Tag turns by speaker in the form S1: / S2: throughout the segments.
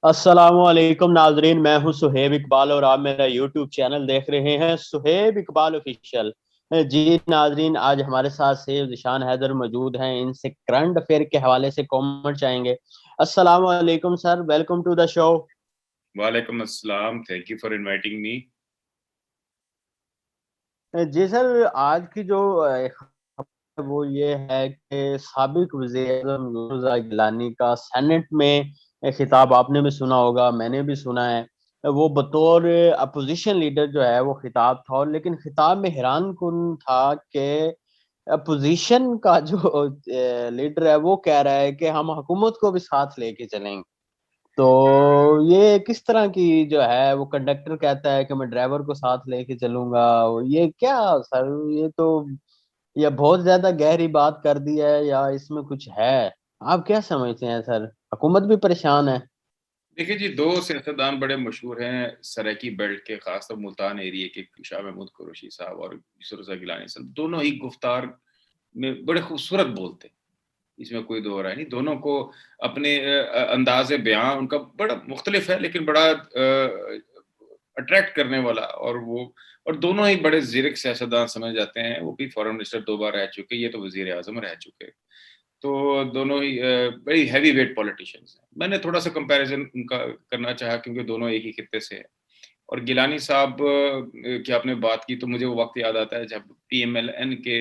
S1: السلام علیکم ناظرین، میں ہوں سہیب اقبال اور آپ میرا یوٹیوب چینل دیکھ رہے ہیں سہیب اقبال آفیشیل۔ جی ناظرین، آج ہمارے ساتھ سیف ذیشان حیدر موجود ہیں، ان سے کرنٹ افیئر کے حوالے سے کامنٹ چاہیں گے۔ السلام علیکم سر، ویلکم ٹو دا شو۔
S2: وعلیکم السلام، thank you for inviting me.
S1: جی سر، آج کی جو خبر وہ یہ ہے کہ سابق وزیر اعظم یوسف رضا گیلانی کا سینٹ میں خطاب آپ نے بھی سنا ہوگا، میں نے بھی سنا ہے۔ وہ بطور اپوزیشن لیڈر جو ہے وہ خطاب تھا، لیکن خطاب میں حیران کن تھا کہ اپوزیشن کا جو لیڈر ہے وہ کہہ رہا ہے کہ ہم حکومت کو بھی ساتھ لے کے چلیں گے۔ تو یہ کس طرح کی جو ہے، وہ کنڈکٹر کہتا ہے کہ میں ڈرائیور کو ساتھ لے کے چلوں گا، یہ کیا سر؟ یہ تو یہ بہت زیادہ گہری بات کر دی ہے، یا اس میں کچھ ہے؟ آپ کیا سمجھتے ہیں سر؟ حکومت بھی پریشان ہے۔
S2: دیکھیں جی، دو سیاستدان بڑے مشہور ہیں سرائکی بیلٹ کے، خاص طور ملتان ایریے کے، شاہ محمود قریشی صاحب اور یوسف رضا گیلانی صاحب، دونوں ہی گفتار میں بڑے خوبصورت بولتے ہیں، اس میں کوئی دو رائے نہیں۔ دونوں کو اپنے انداز بیان ان کا بڑا مختلف ہے، لیکن بڑا اٹریکٹ کرنے والا، اور دونوں ہی بڑے زیرک سیاستدان سمجھ جاتے ہیں۔ وہ بھی فارن منسٹر 2 بار رہ چکے، یہ تو وزیر اعظم رہ چکے، تو دونوں ہی بڑی ہیوی ویٹ پولیٹیشینز ہیں۔ میں نے تھوڑا سا کمپیریزن ان کا کرنا چاہا، کیونکہ دونوں ایک ہی خطے سے ہیں۔ اور گیلانی صاحب کی آپ نے بات کی تو مجھے وہ وقت یاد آتا ہے جب پی ایم ایل این کے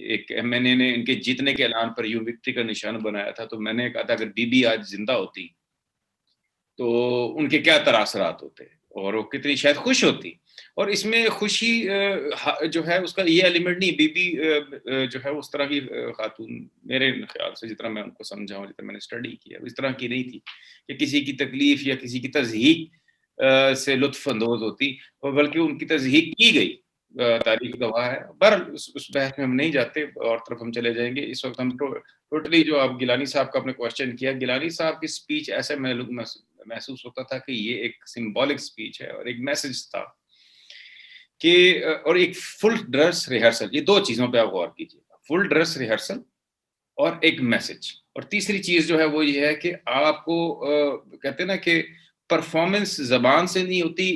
S2: ایک ایم این اے نے ان کے جیتنے کے اعلان پر یوں وکٹری کا نشان بنایا تھا، تو میں نے کہا تھا اگر بی بی آج زندہ ہوتی تو ان کے کیا تاثرات ہوتے، اور وہ کتنی شاید خوش ہوتی۔ اور اس میں خوشی جو ہے اس کا یہ ایلیمنٹ نہیں، بی بی جو ہے اس طرح کی خاتون، میرے خیال سے جتنا میں ان کو سمجھا ہوں، جتنا میں نے اسٹڈی کیا، اس طرح کی نہیں تھی کہ کسی کی تکلیف یا کسی کی تضحیک سے لطف اندوز ہوتی، بلکہ ان کی تضحیک کی گئی، تاریخ گواہ ہے۔ بہرحال اس بحث میں ہم نہیں جاتے، اور طرف ہم چلے جائیں گے۔ اس وقت ہم ٹوٹلی جو آپ گیلانی صاحب کا آپ نے کوشچن کیا، گیلانی صاحب کی اسپیچ ایسے محسوس ہوتا تھا کہ یہ ایک سمبولک اسپیچ ہے اور ایک میسج تھا کہ، اور ایک فل ڈریس ریہرسل، یہ دو چیزوں پہ آپ غور کیجیے، فل ڈریس ریہرسل اور ایک میسج۔ اور تیسری چیز جو ہے وہ یہ ہے کہ آپ کو کہتے ہیں نا کہ پرفارمنس زبان سے نہیں ہوتی،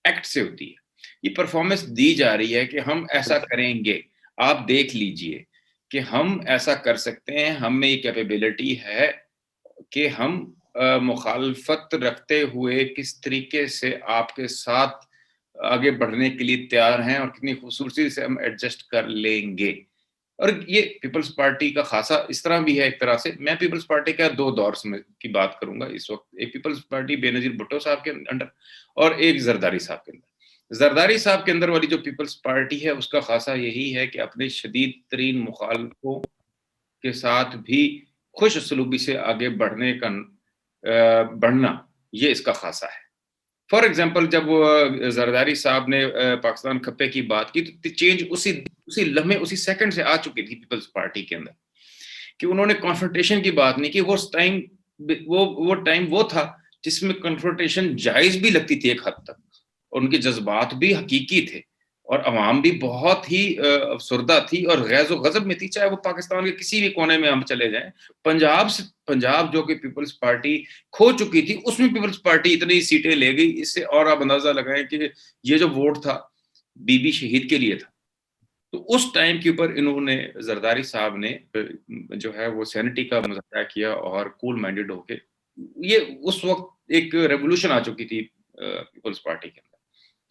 S2: ایکٹ سے ہوتی ہے۔ یہ پرفارمنس دی جا رہی ہے کہ ہم ایسا کریں گے، آپ دیکھ لیجئے کہ ہم ایسا کر سکتے ہیں، ہم میں یہ کیپیبلٹی ہے کہ ہم مخالفت رکھتے ہوئے کس طریقے سے آپ کے ساتھ آگے بڑھنے کے لیے تیار ہیں، اور کتنی خوبصورتی سے ہم ایڈجسٹ کر لیں گے۔ اور یہ پیپلز پارٹی کا خاصا اس طرح بھی ہے، ایک طرح سے میں پیپلز پارٹی کا دو دور کی بات کروں گا اس وقت۔ ایک پیپلز پارٹی بے نظیر بھٹو صاحب کے انڈر، اور ایک زرداری صاحب کے اندر۔ زرداری صاحب کے اندر والی جو پیپلز پارٹی ہے، اس کا خاصا یہی ہے کہ اپنے شدید ترین مخالفوں کے ساتھ بھی خوش اسلوبی سے آگے بڑھنا، یہ اس کا خاصا ہے۔ فار ایگزامپل، جب زرداری صاحب نے پاکستان کھپے کی بات کی تو چینج اسی لمحے، اسی سیکنڈ سے آ چکی تھی پیپلز پارٹی کے اندر، کہ انہوں نے کنفرنٹیشن کی بات نہیں کی۔ وہ ٹائم وہ تھا جس میں کنفرنٹیشن جائز بھی لگتی تھی ایک حد تک، اور ان کے جذبات بھی حقیقی تھے، اور عوام بھی بہت ہی افسردہ تھی اور غیظ و غضب میں تھی، چاہے وہ پاکستان کے کسی بھی کونے میں ہم چلے جائیں۔ پنجاب جو کہ پیپلز پارٹی کھو چکی تھی، اس میں پیپلز پارٹی اتنی سیٹیں لے گئی، اس سے اور آپ اندازہ لگائیں کہ یہ جو ووٹ تھا بی بی شہید کے لیے تھا۔ تو اس ٹائم کے اوپر انہوں نے، زرداری صاحب نے جو ہے وہ سینٹی کا مظاہرہ کیا، اور کول مائنڈڈ ہو کے، یہ اس وقت ایک ریولوشن آ چکی تھی پیپلز پارٹی کے اندر۔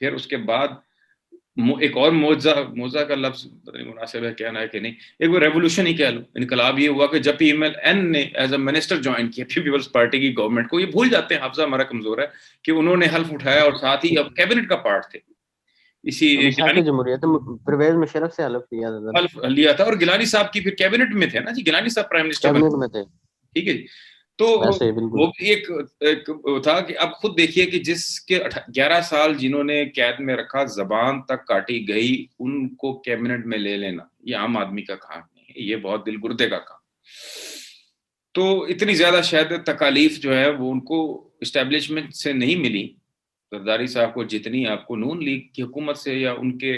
S2: پھر اس کے بعد ایک اور موضوع کا لفظ مناسب ہے کہنا ہے کہ نہیں، ایک وہ ریولوشن ہی کہہ لو، انقلاب یہ ہوا کہ جب پی ایم ایل این نے ایز اے منسٹر جوائن کیا پیپلز پارٹی کی گورنمنٹ کو، یہ بھول جاتے ہیں، حافظہ ہمارا کمزور ہے، کہ انہوں نے حلف اٹھایا اور ساتھ ہی اب کیبنٹ کا پارٹ تھے۔ اسی
S1: وفاقی جمہوریت پرویز مشرف سے حلف کیا تھا،
S2: حلف لیا تھا، اور گیلانی صاحب کی پھر کیبنٹ میں تھے نا جی، گیلانی صاحب پرائم منسٹر بنے،
S1: کیبنٹ میں تھے۔
S2: ٹھیک ہے جی۔ تو
S1: ایسے بالکل
S2: وہ بھی ایک تھا کہ اب خود دیکھیے کہ جس کے 11 سال جنہوں نے قید میں رکھا، زبان تک کاٹی گئی، ان کو کیبنٹ میں لے لینا یہ عام آدمی کا کام نہیں ہے، یہ بہت دل گردے کا کام۔ تو اتنی زیادہ شاید تکالیف جو ہے وہ ان کو اسٹیبلشمنٹ سے نہیں ملی، زرداری صاحب کو جتنی آپ کو نون لیگ کی حکومت سے یا ان کے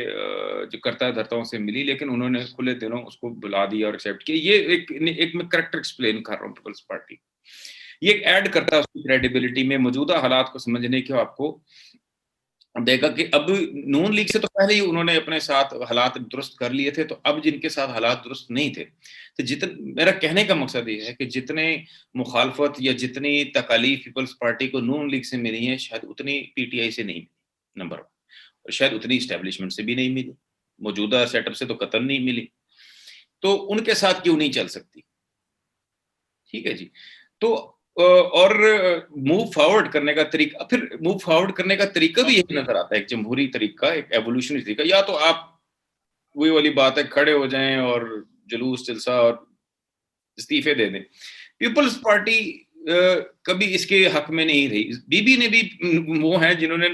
S2: جو کرتا دھرتاؤں سے ملی، لیکن انہوں نے کھلے دلوں اس کو بلا دیا اور ایکسیپٹ کیا۔ یہ ایک میں کریکٹر ایکسپلین کر رہا ہوں پیپلز پارٹی۔ یہ ایڈ کرتا ہے اس کی کریڈیبلٹی میں. موجودہ حالات کو سمجھنے کی آپ کو دیکھا کہ اب نون لیگ سے تو پہلے ہی انہوں نے اپنے ساتھ حالات درست کر لیے تھے, تو اب جن کے ساتھ حالات درست نہیں تھے, تو میرا کہنے کا مقصد یہ ہے کہ جتنے مخالفت یا جتنی تکالیف پیپلز پارٹی کو نون لیگ سے ملی ہیں شاید اتنی پی ٹی آئی سے نہیں ملی, نمبر 1, اور شاید اتنی اسٹیبلشمنٹ سے بھی نہیں ملی, موجودہ سیٹ اپ سے تو قطعاً نہیں ملی. تو ان کے ساتھ کیوں نہیں چل سکتی؟ ٹھیک ہے جی. تو اور موو فارورڈ کرنے کا طریقہ, پھر موو فارورڈ کرنے کا طریقہ بھی یہی نظر آتا ہے, ایک جمہوری طریقہ, ایک ایوولوشنری طریقہ. یا تو آپ وہی والی بات ہے کھڑے ہو جائیں اور جلوس جلسہ اور استعفے دے دیں. پیپلز پارٹی کبھی اس کے حق میں نہیں رہی. بی بی نے بھی وہ ہیں جنہوں نے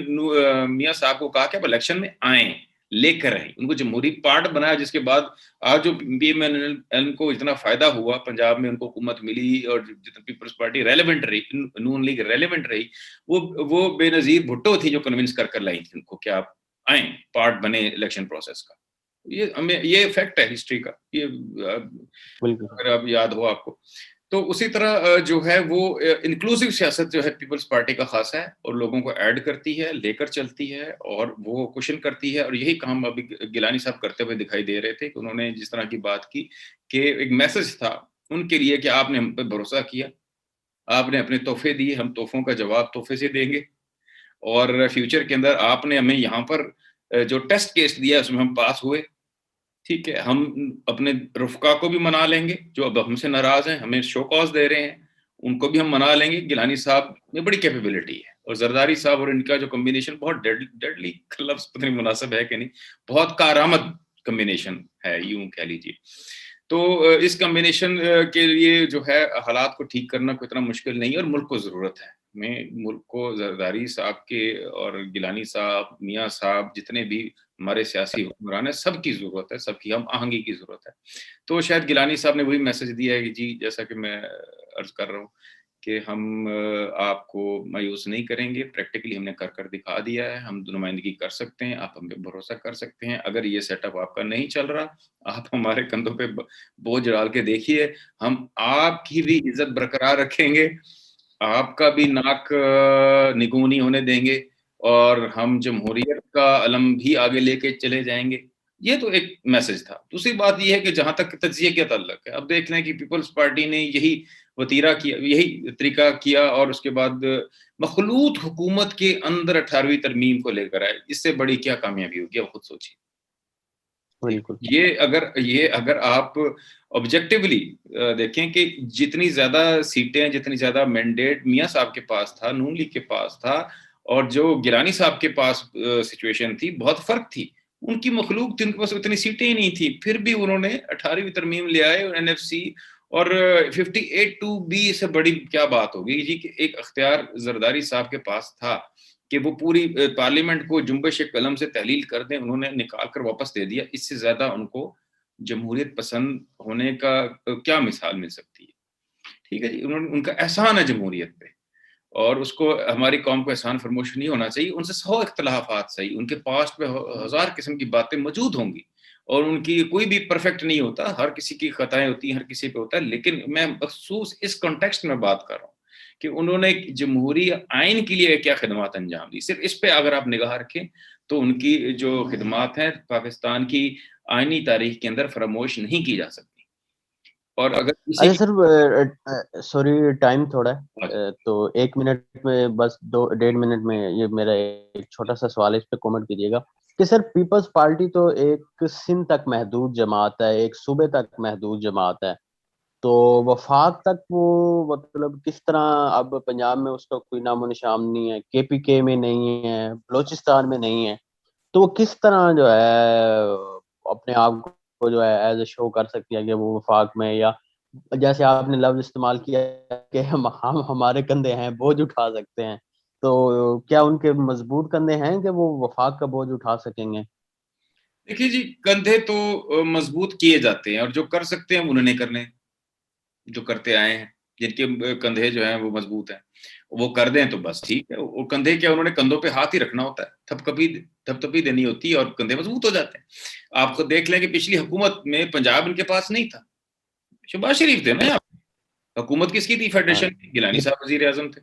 S2: میاں صاحب کو کہا کہ اب الیکشن میں آئیں, لے کر رہے, ان کو جمہوری پارٹ بنایا, جس کے بعد آج جو پی ایم ایل کو اتنا فائدہ ہوا, پنجاب میں ان کو حکومت ملی اور جتنا پیپلز پارٹی ریلیونٹ رہی, نون لیگ ریلیونٹ رہی, وہ بے نظیر بھٹو تھی جو کنونس کر لائی تھی ان کو کہ آپ آئیں, پارٹ بنے الیکشن پروسیس کا. یہ فیکٹ ہے ہسٹری کا, یہ اگر آپ یاد ہو آپ کو. تو اسی طرح جو ہے وہ انکلوسیو سیاست جو ہے پیپلز پارٹی کا خاصا ہے, اور لوگوں کو ایڈ کرتی ہے, لے کر چلتی ہے, اور وہ کوشن کرتی ہے. اور یہی کام ابھی گیلانی صاحب کرتے ہوئے دکھائی دے رہے تھے کہ انہوں نے جس طرح کی بات کی کہ ایک میسج تھا ان کے لیے کہ آپ نے ہم پہ بھروسہ کیا, آپ نے اپنے تحفے دیے, ہم تحفوں کا جواب تحفے سے دیں گے, اور فیوچر کے اندر آپ نے ہمیں یہاں پر جو ٹیسٹ کیس دیا اس میں ہم پاس ہوئے, ٹھیک ہے, ہم اپنے رفقا کو بھی منا لیں گے جو اب ہم سے ناراض ہیں, ہمیں شو کاز دے رہے ہیں, ان کو بھی ہم منا لیں گے. گیلانی صاحب میں بڑی کیپیبلٹی ہے, اور زرداری صاحب اور ان کا جو کمبینیشن بہت ڈیڈلی لفظ پتہ نہیں مناسب ہے کہ نہیں, بہت کارآمد کمبینیشن ہے یوں کہہ لیجیے. تو اس کمبینیشن کے لیے جو ہے حالات کو ٹھیک کرنا کوئی اتنا مشکل نہیں ہے, اور ملک کو ضرورت ہے. میں ملک کو زرداری صاحب کے اور گیلانی صاحب, میاں صاحب, جتنے بھی ہمارے سیاسی حکمران ہیں, سب کی ضرورت ہے, سب کی ہم آہنگی کی ضرورت ہے. تو شاید گیلانی صاحب نے وہی میسج دیا ہے کہ جی جیسا کہ میں عرض کر رہا ہوں کہ ہم آپ کو مایوس نہیں کریں گے, پریکٹیکلی ہم نے کر دکھا دیا ہے, ہم نمائندگی کر سکتے ہیں, آپ ہم پہ بھروسہ کر سکتے ہیں. اگر یہ سیٹ اپ آپ کا نہیں چل رہا, آپ ہمارے کندھوں پہ بوجھ ڈال کے دیکھیے, ہم آپ کی بھی عزت برقرار رکھیں گے, آپ کا بھی ناک نگوں نہیں ہونے دیں گے, اور ہم جمہوریت کا علم بھی آگے لے کے چلے جائیں گے. یہ تو ایک میسج تھا. دوسری بات یہ ہے کہ جہاں تک تجزیے کا تعلق ہے, اب دیکھ لیں کہ پیپلز پارٹی نے یہی وتیرہ کیا, یہی طریقہ کیا, اور اس کے بعد مخلوط حکومت کے اندر 18ویں ترمیم کو لے کر آئے. اس سے بڑی کیا کامیابی ہوگی, اب خود سوچیے. یہ اگر آپ آبجیکٹیولی دیکھیں کہ جتنی زیادہ سیٹیں, جتنی زیادہ مینڈیٹ میاں صاحب کے پاس تھا, نون لیگ کے پاس تھا, اور جو گیلانی صاحب کے پاس سچویشن تھی, بہت فرق تھی. ان کی مخلوق تھی, ان کے پاس اتنی سیٹیں ہی نہیں تھی, پھر بھی انہوں نے 18ویں ترمیم لے آئے, اور NFC اور 58(2)B سے بڑی کیا بات ہوگی جی کہ ایک اختیار زرداری صاحب کے پاس تھا کہ وہ پوری پارلیمنٹ کو جنبش قلم سے تحلیل کر دیں, انہوں نے نکال کر واپس دے دیا. اس سے زیادہ ان کو جمہوریت پسند ہونے کا کیا مثال مل سکتی ہے؟ ٹھیک ہے جی, ان کا احسان ہے جمہوریت پہ, اور اس کو ہماری قوم کو احسان فراموش نہیں ہونا چاہیے. ان سے 100 اختلافات صحیح, ان کے پاسٹ پہ 1000 قسم کی باتیں موجود ہوں گی, اور ان کی کوئی بھی پرفیکٹ نہیں ہوتا, ہر کسی کی خطائیں ہوتی ہیں, ہر کسی پہ ہوتا ہے. لیکن میں مخصوص اس کانٹیکسٹ میں بات کر رہا ہوں کہ انہوں نے جمہوری آئین کے لیے کیا خدمات انجام دی. صرف اس پہ اگر آپ نگاہ رکھیں تو ان کی جو خدمات ہیں پاکستان کی آئینی تاریخ کے اندر فراموش نہیں کی جا سکتی. اور اگر
S1: اچھا سر, سوری ٹائم تھوڑا ہے, تو 1 منٹ میں بس 1.5 منٹ میں یہ میرا ایک چھوٹا سا سوال ہے, اس پہ کامنٹ کیجیے گا کہ سر پیپلز پارٹی تو ایک سندھ تک محدود جماعت ہے, ایک صوبے تک محدود جماعت ہے, تو وفاق تک وہ مطلب کس طرح, اب پنجاب میں اس کا کوئی نام و نشان نہیں ہے, KPK میں نہیں ہے, بلوچستان میں نہیں ہے, تو وہ کس طرح جو ہے اپنے آپ کو جو ہے ایز اے شو کر سکتی ہے کہ وہ وفاق میں, یا جیسے آپ نے لفظ استعمال کیا کہ ہم ہمارے کندھے ہیں, بوجھ اٹھا سکتے ہیں, تو کیا ان کے مضبوط کندھے ہیں کہ وہ وفاق کا بوجھ اٹھا سکیں گے؟
S2: دیکھیے جی, کندھے تو مضبوط کیے جاتے ہیں, اور جو کر سکتے ہیں انہوں نے کرنے, جو کرتے آئے ہیں, جن کے کندھے جو ہیں وہ مضبوط ہیں وہ کر دیں تو بس ٹھیک ہے. وہ کندھے کیا, انہوں نے کندھوں پہ ہاتھ ہی رکھنا ہوتا ہے, تھپ دینی ہوتی ہے, اور کندھے مضبوط ہو جاتے ہیں. آپ کو دیکھ لیں کہ پچھلی حکومت میں پنجاب ان کے پاس نہیں تھا, شہباز شریف تھے نا, حکومت کس کی تھی؟ فیڈریشن کی. گیلانی صاحب وزیر اعظم تھے.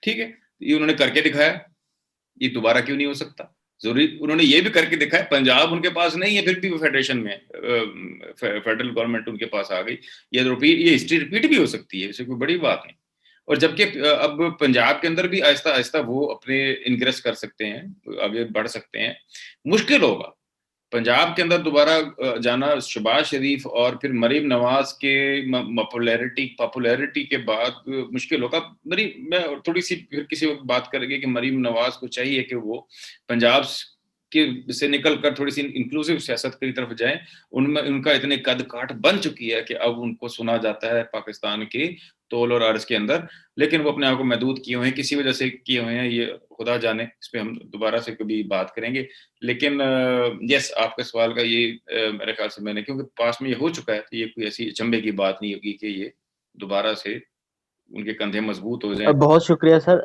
S2: ٹھیک ہے, یہ انہوں نے کر کے دکھایا, یہ دوبارہ کیوں نہیں ہو سکتا؟ ضروری انہوں نے یہ بھی کر کے دکھایا. پنجاب ان کے پاس نہیں ہے, پھر بھی وہ فیڈریشن میں, فیڈرل گورنمنٹ ان کے پاس آ گئی. یہ ہسٹری ریپیٹ بھی ہو سکتی ہے, اسے کوئی بڑی بات نہیں. اور جبکہ اب پنجاب کے اندر بھی آہستہ آہستہ وہ اپنے انگریس کر سکتے ہیں, آگے بڑھ سکتے ہیں. مشکل ہوگا پنجاب کے اندر دوبارہ جانا. شہباز شریف اور پھر مریم نواز کے پاپولیرٹی کے بعد مشکل ہوگا. میں تھوڑی سی پھر کسی وقت بات کریں گے کہ مریم نواز کو چاہیے کہ وہ پنجاب سے نکل کر تھوڑی سی انکلوسیو سیاست کی طرف جائیں. ان میں ان کا اتنے قد کاٹ بن چکی ہے کہ اب ان کو سنا جاتا ہے پاکستان کے تول اور عرض کے اندر, لیکن وہ اپنے آپ کو محدود کیے ہوئے ہیں, کسی وجہ سے کیے ہوئے ہیں, یہ خدا جانے. اس پہ ہم دوبارہ سے کبھی بات کریں گے. لیکن یس, آپ کے سوال کا یہ میرے خیال سے میں نے, کیونکہ پاس میں یہ ہو چکا ہے, تو یہ کوئی ایسی اچنبے کی بات نہیں ہوگی کہ یہ دوبارہ سے ان کے کندھے مضبوط ہو جائیں.
S1: بہت شکریہ سر,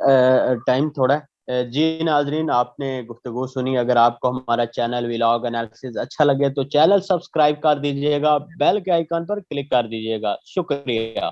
S1: ٹائم تھوڑا ہے. جی ناظرین, آپ نے گفتگو سنی. اگر آپ کو ہمارا چینل ولاگ انالیسز اچھا لگے تو چینل سبسکرائب کر دیجئے گا, بیل کے آئیکن پر کلک کر دیجئے گا. شکریہ.